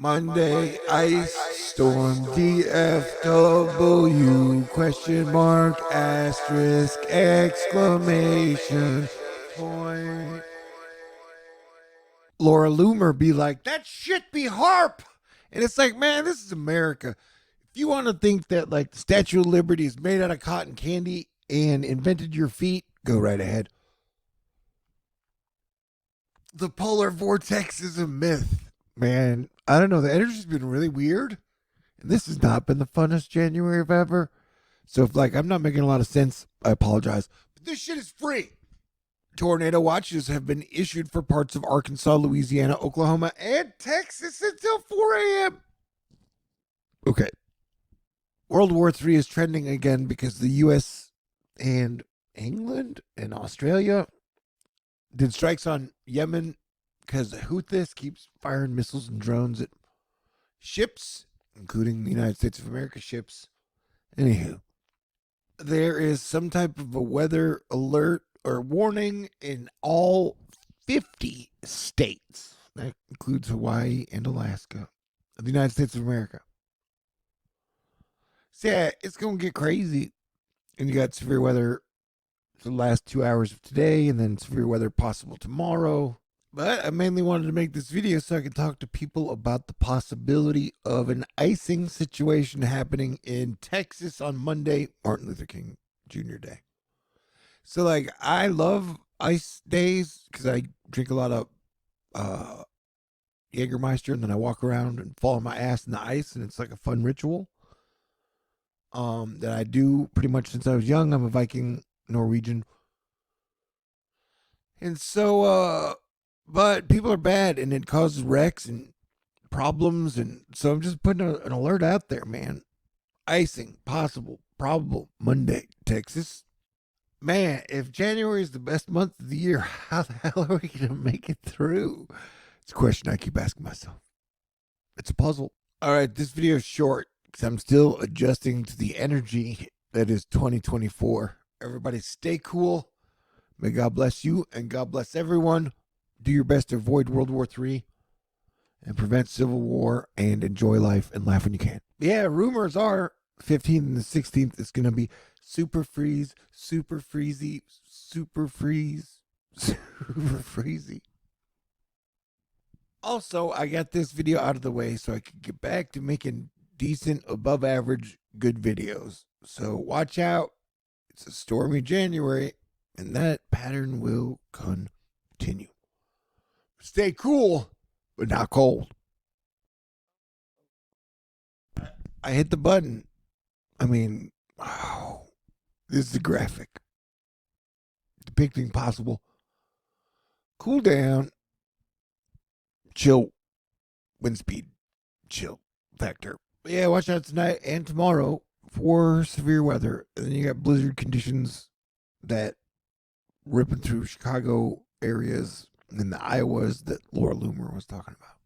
Monday ice storm DFW question mark asterisk exclamation point. Laura Loomer be like, that shit be HAARP. And it's like, man, this is America. If you want to think that like the Statue of Liberty is made out of cotton candy and invented your feet, go right ahead. The polar vortex is a myth, man. I don't know. The energy's been really weird. And this has not been the funnest January of ever. So if like I'm not making a lot of sense, I apologize. But this shit is free. Tornado watches have been issued for parts of Arkansas, Louisiana, Oklahoma, and Texas until 4 a.m. Okay. World War III is trending again because the U.S. and England and Australia did strikes on Yemen because the Houthis keeps firing missiles and drones at ships, including the United States of America ships. Anywho, there is some type of a weather alert or warning in all 50 states. That includes Hawaii and Alaska of the United States of America. So yeah, it's going to get crazy. And you got severe weather for the last 2 hours of today, and then severe weather possible tomorrow. But I mainly wanted to make this video so I could talk to people about the possibility of an icing situation happening in Texas on Monday, Martin Luther King Jr. Day. So, like, I love ice days because I drink a lot of Jägermeister, and then I walk around and fall on my ass in the ice, and it's like a fun ritual that I do pretty much since I was young. I'm a Viking Norwegian. And so, but people are bad, and it causes wrecks and problems, and so I'm just putting an alert out there, man. Icing, possible, probable, Monday, Texas. Man, if January is the best month of the year, how the hell are we going to make it through? It's a question I keep asking myself. It's a puzzle. All right, this video is short because I'm still adjusting to the energy that is 2024. Everybody stay cool. May God bless you and God bless everyone. Do your best to avoid World War III and prevent civil war and enjoy life and laugh when you can. Yeah, rumors are 15th and the 16th is going to be super freeze, super freezy, super freeze, super freezy. Also, I got this video out of the way so I could get back to making decent, above average, good videos. So watch out. It's a stormy January, and that pattern will continue. Stay cool, but not cold. I hit the button. I mean, oh, this is a graphic depicting possible cool down, chill, wind speed, chill factor. But yeah, watch out tonight and tomorrow for severe weather. And then you got blizzard conditions that ripping through Chicago areas and the Iowas that Laura Loomer was talking about.